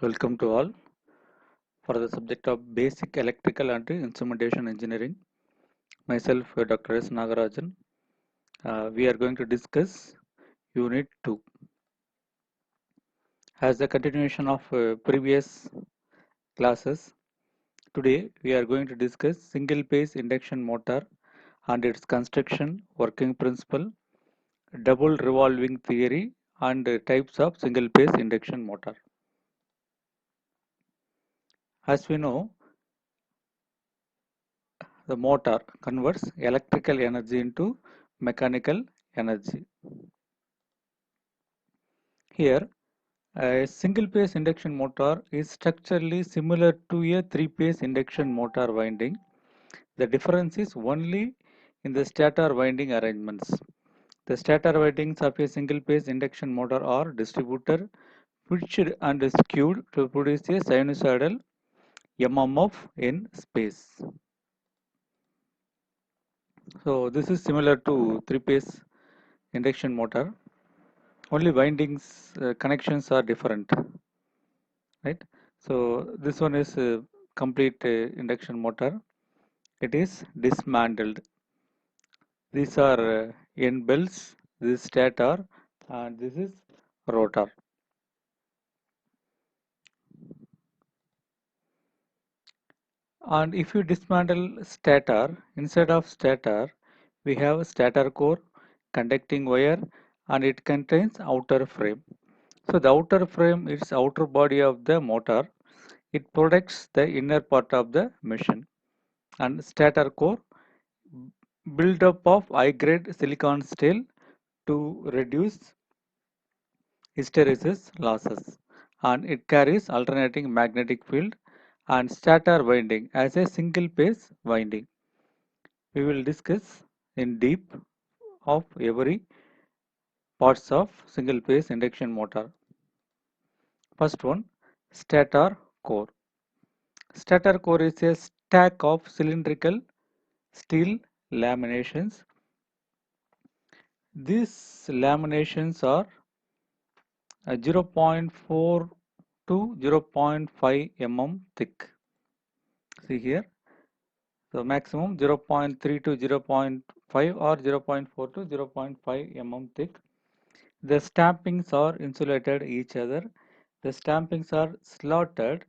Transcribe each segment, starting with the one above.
Welcome to all for the subject of Basic Electrical and Instrumentation Engineering. Myself, Dr. S. Nagarajan. We are going to discuss Unit 2. As a continuation of previous classes, today we are going to discuss single-phase induction motor and its construction, working principle, double revolving theory, and types of single-phase induction motor. As we know, the motor converts electrical energy into mechanical energy. Here, a single-phase induction motor is structurally similar to a three-phase induction motor winding. The difference is only in the stator winding arrangements. The stator windings of a single-phase induction motor are distributed, pitched and skewed to produce a sinusoidal MMF in space. So this is similar to three-phase induction motor. Only windings connections are different, right? So this one is complete induction motor. It is dismantled. These are end belts, this is stator, and this is rotor. And if you dismantle stator, instead of stator, we have stator core, conducting wire, and it contains outer frame. So the outer frame is outer body of the motor. It protects the inner part of the machine. And stator core, build-up of high-grade silicon steel to reduce hysteresis losses, and it carries alternating magnetic field and stator winding as a single phase winding. We will discuss in deep of every parts of single phase induction motor. First one, stator core. Stator core is a stack of cylindrical steel laminations. These laminations are 0.4 to 0.5 mm thick. See here, so maximum 0.3 to 0.5 or 0.4 to 0.5 mm thick. The stampings are insulated each other. The stampings are slotted.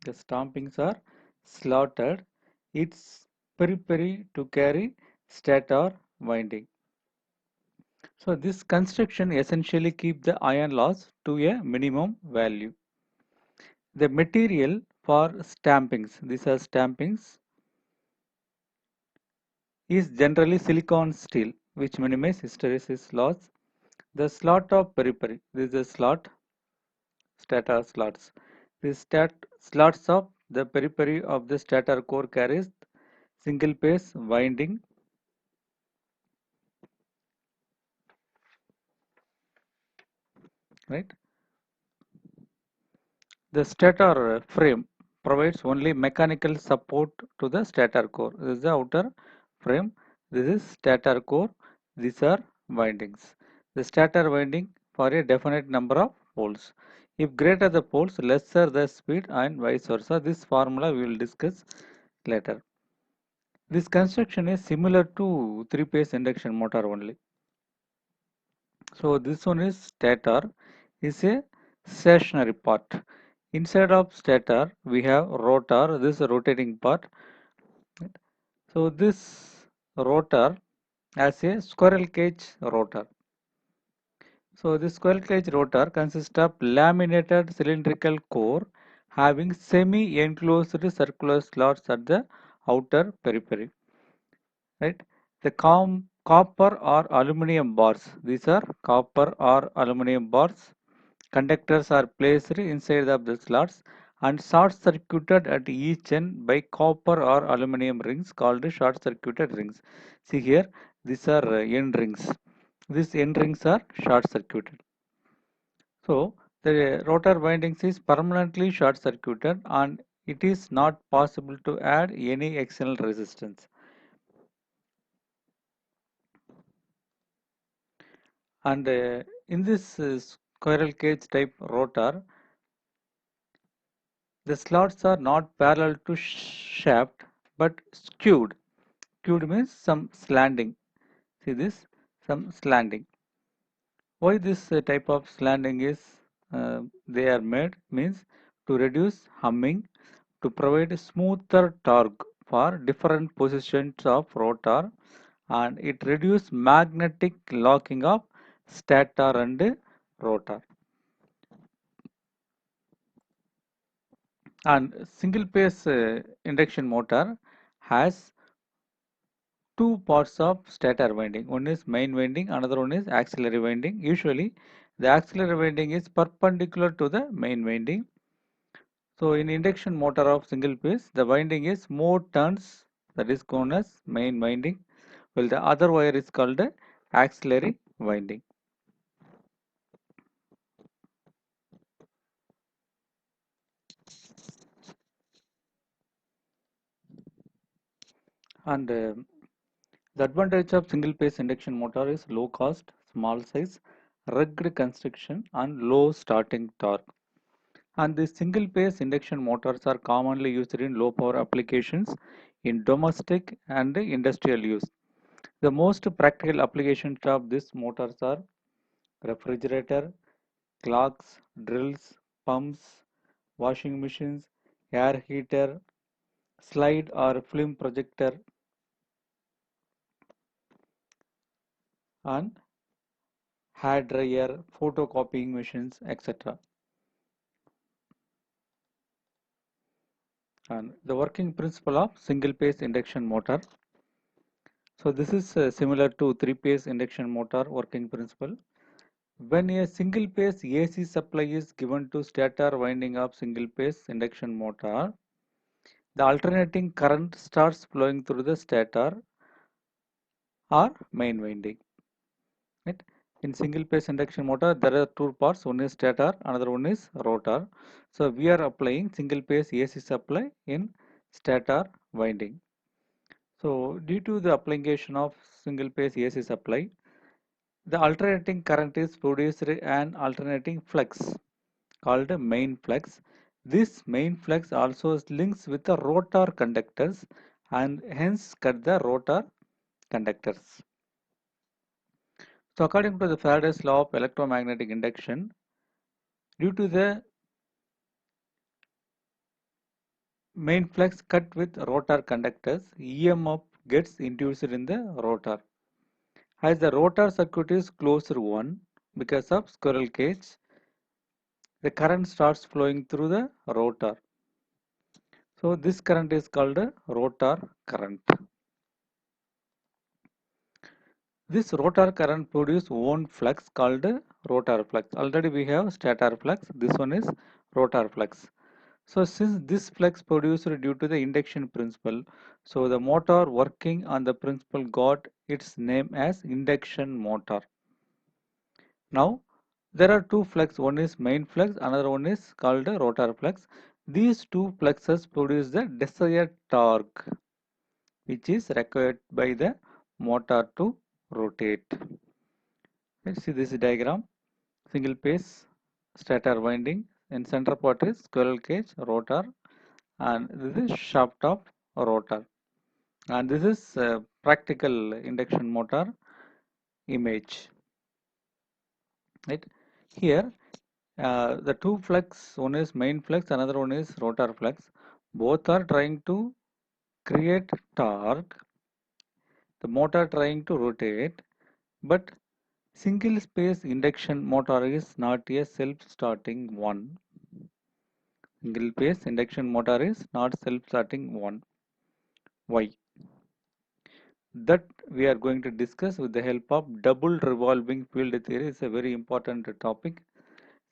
The stampings are slotted. It's periphery to carry stator winding. So this construction essentially keeps the iron loss to a minimum value. The material for stampings, these are stampings, is generally silicon steel, which minimizes hysteresis loss. The slot of periphery, this is a slot, stator slots. The slots of the periphery of the stator core carries single phase winding. Right? The stator frame provides only mechanical support to the stator core. This is the outer frame. This is stator core. These are windings. The stator winding for a definite number of poles. If greater the poles, lesser the speed, and vice versa. This formula we will discuss later. This construction is similar to three-phase induction motor only. So this one is stator, is a stationary part. Inside of stator we have rotor, this is a rotating part. So this rotor has a squirrel cage rotor. So this squirrel cage rotor consists of laminated cylindrical core having semi-enclosed circular slots at the outer periphery. Right? The copper or aluminum bars. These are copper or aluminum bars. Conductors are placed inside of the slots and short-circuited at each end by copper or aluminum rings called short-circuited rings. See here, these are end rings. These end rings are short-circuited. So the rotor windings is permanently short-circuited and it is not possible to add any external resistance. And in this squirrel cage type rotor, The slots are not parallel to shaft but skewed. Skewed means some slanting. See this? Some slanting. Why this type of slanting is they are made means to reduce humming, to provide smoother torque for different positions of rotor, and it reduces magnetic locking of stator and rotor. And single phase induction motor has two parts of stator winding. One is main winding, another one is auxiliary winding. Usually the auxiliary winding is perpendicular to the main winding. So in induction motor of single phase, the winding is more turns, that is known as main winding, while the other wire is called the auxiliary winding. And the advantage of single phase induction motor is low cost, small size, rugged construction and low starting torque. And the single phase induction motors are commonly used in low power applications in domestic and industrial use. The most practical applications of these motors are refrigerator, clocks, drills, pumps, washing machines, air heater, slide or film projector, and hair dryer, photocopying machines, etc. And the working principle of single phase induction motor. So this is similar to three phase induction motor working principle. When a single phase AC supply is given to stator winding of single phase induction motor, the alternating current starts flowing through the stator or main winding. Right? In single phase induction motor, there are two parts. One is stator, another one is rotor. So we are applying single phase AC supply in stator winding. So due to the application of single phase AC supply, the alternating current is produced an alternating flux called a main flux. This main flux also links with the rotor conductors and hence cut the rotor conductors. So according to the Faraday's law of electromagnetic induction, due to the main flux cut with rotor conductors, EMF gets induced in the rotor. As the rotor circuit is closed one because of squirrel cage, the current starts flowing through the rotor. So this current is called a rotor current. This rotor current produces own flux called rotor flux. Already we have stator flux. This one is rotor flux. So since this flux produced due to the induction principle, so the motor working on the principle got its name as induction motor. Now there are two flux. One is main flux, another one is called a rotor flux. These two fluxes produce the desired torque, which is required by the motor to rotate. Let's see this diagram. Single phase stator winding, in center part is squirrel cage rotor, and this is shaft of rotor, and this is practical induction motor image. Right here, the two flux, one is main flux, another one is rotor flux. Both are trying to create torque. The motor trying to rotate, but single phase induction motor is not a self-starting one. Single phase induction motor is not self-starting one. Why? That we are going to discuss with the help of double revolving field theory. Is a very important topic.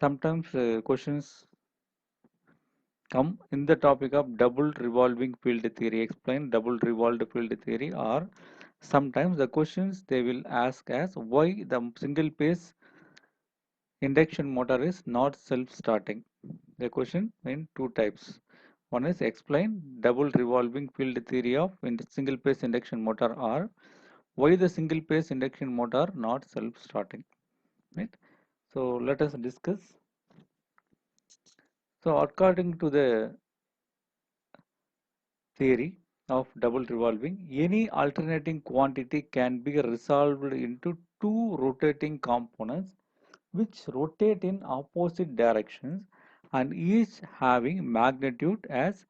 Sometimes questions come in the topic of double revolving field theory. Explain double revolved field theory, or sometimes the questions they will ask as why the single phase induction motor is not self-starting. The question in two types. One is explain double revolving field theory of single phase induction motor, or why the single phase induction motor not self-starting. Right. So let us discuss. So according to the theory of double revolving, any alternating quantity can be resolved into two rotating components which rotate in opposite directions and each having magnitude as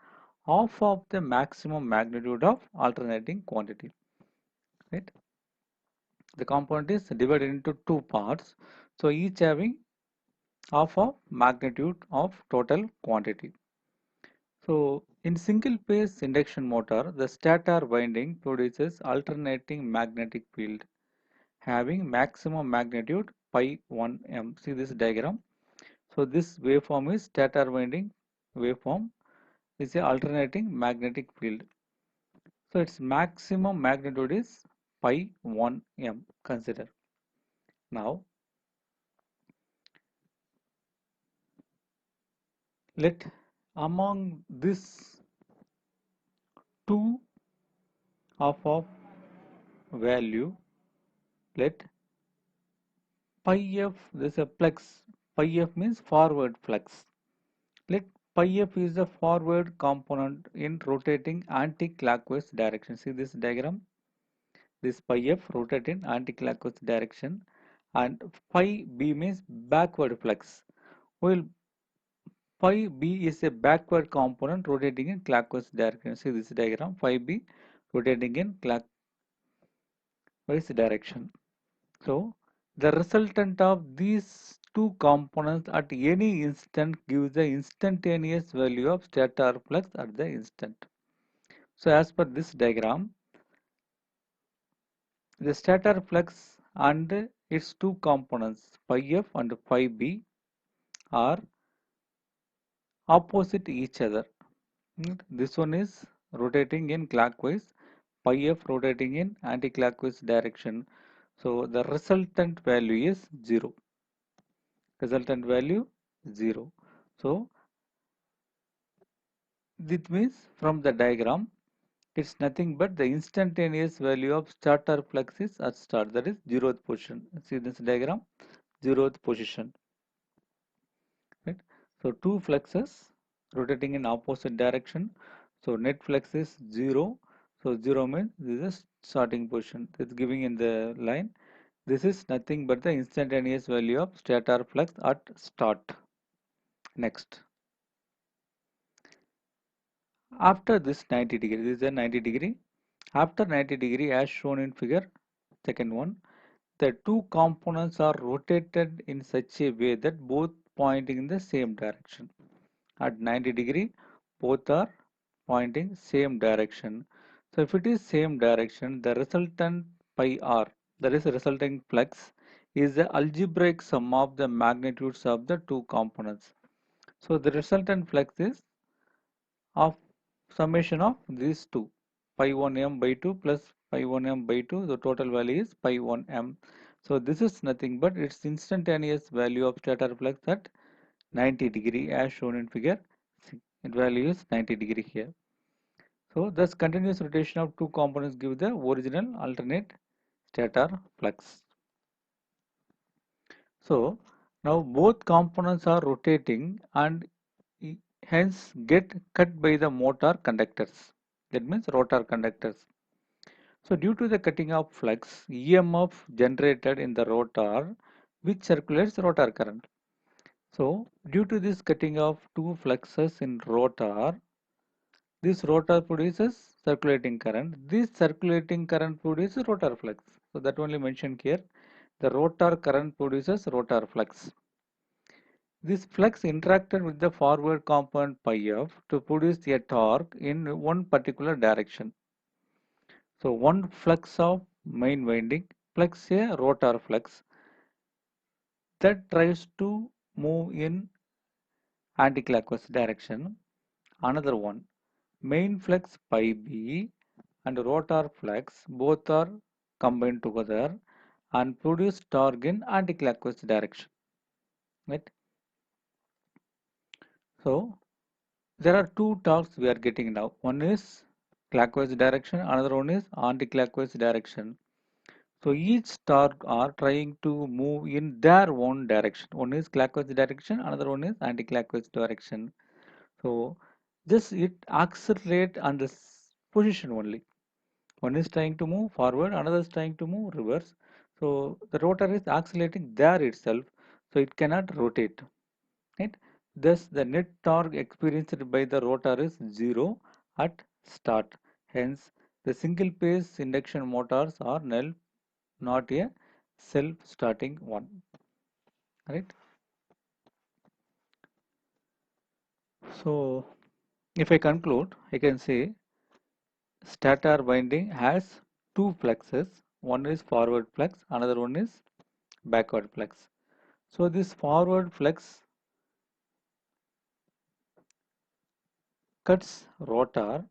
half of the maximum magnitude of alternating quantity. Right? The component is divided into two parts, so each having half of magnitude of total quantity. So in single phase induction motor, the stator winding produces alternating magnetic field having maximum magnitude pi 1 m. See this diagram. So this waveform is stator winding waveform is a alternating magnetic field. So its maximum magnitude is pi 1 m. Consider. Now let among this two half of value, let pi f, this is a flux, pi f means forward flux. Let pi f is the forward component in rotating anti-clockwise direction. See this diagram, this pi f rotate in anti-clockwise direction, and phi b means backward flux. Well, phi b is a backward component rotating in clockwise direction. See this diagram, phi b rotating in clockwise direction. So the resultant of these two components at any instant gives the instantaneous value of stator flux at the instant. So as per this diagram, the stator flux and its two components phi f and phi b are opposite each other. This one is rotating in clockwise, pi f rotating in anti-clockwise direction. So the resultant value is 0. Resultant value 0. So this means from the diagram it's nothing but the instantaneous value of starter flux is at start, that is 0th position. See this diagram, 0th position. Right? So two fluxes rotating in opposite direction. So net flux is 0. So 0 means this is starting position. It's giving in the line. This is nothing but the instantaneous value of stator flux at start. Next. After this 90 degree, this is a 90 degree. After 90 degree as shown in figure, second one, the two components are rotated in such a way that both pointing in the same direction. At 90 degree, both are pointing same direction. So if it is same direction, the resultant pi r, that is resulting flux, is the algebraic sum of the magnitudes of the two components. So the resultant flux is of summation of these two, pi 1 m by 2 plus pi 1 m by 2, the total value is pi 1 m. So this is nothing but its instantaneous value of stator flux at 90 degree as shown in figure. Its value is 90 degree here. So thus continuous rotation of two components give the original alternate stator flux. So now both components are rotating and hence get cut by the motor conductors. That means rotor conductors. So due to the cutting of flux, EMF generated in the rotor which circulates rotor current. So due to this cutting of two fluxes in rotor, this rotor produces circulating current. This circulating current produces rotor flux. So that only mentioned here. The rotor current produces rotor flux. This flux interacted with the forward component pi f to produce a torque in one particular direction. So one flux of main winding plus a rotor flux that tries to move in anticlockwise direction. Another one, main flux pi b and rotor flux both are combined together and produce torque in anticlockwise direction. Right? So there are two torques we are getting now. One is clockwise direction, another one is anti-clockwise direction. So each torque are trying to move in their own direction. One is clockwise direction, another one is anti-clockwise direction. So just it accelerate on this position only. One is trying to move forward, another is trying to move reverse. So the rotor is accelerating there itself, so it cannot rotate. Right? Thus, the net torque experienced by the rotor is zero at start. Hence, the single phase induction motors are null, not a self-starting one. Right? So, if I conclude, I can say stator winding has two fluxes. One is forward flux, another one is backward flux. So, this forward flux cuts rotor,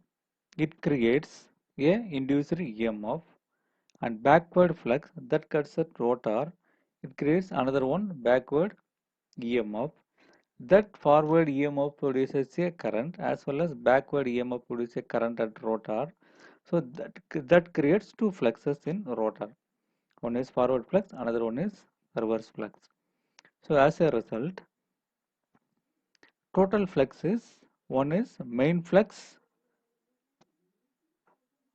it creates a induced EMF, and backward flux that cuts at rotor, it creates another one backward EMF. That forward EMF produces a current as well as backward EMF produces a current at rotor. So that creates two fluxes in rotor. One is forward flux, another one is reverse flux. So as a result, total flux is one is main flux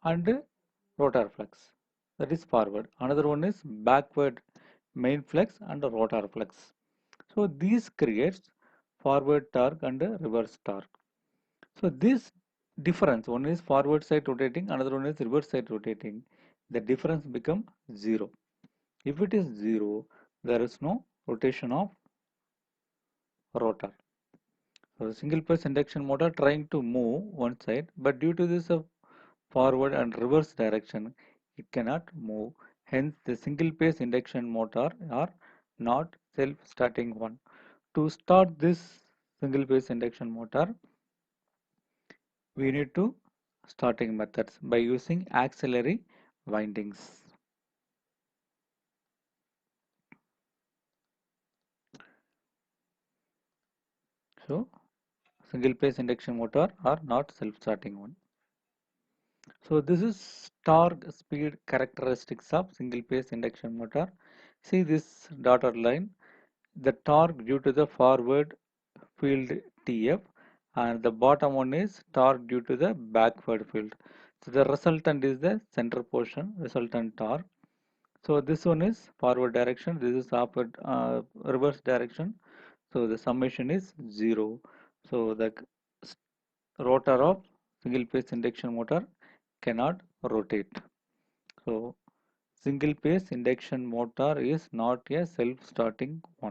and rotor flux, that is forward. Another one is backward main flux and rotor flux. So these creates forward torque and reverse torque. So this difference, one is forward side rotating, another one is reverse side rotating. The difference become zero. If it is zero, there is no rotation of rotor. So single phase induction motor trying to move one side, but due to this forward and reverse direction, it cannot move. Hence, the single phase induction motor are not self-starting one. To start this single phase induction motor, we need to starting methods by using auxiliary windings. So, single phase induction motor are not self-starting one. So this is torque speed characteristics of single phase induction motor. See this dotted line, the torque due to the forward field TF, and the bottom one is torque due to the backward field. So the resultant is the center portion, resultant torque. So this one is forward direction, this is upward reverse direction. So the summation is 0. So the rotor of single phase induction motor cannot rotate. So single phase induction motor is not a self-starting one.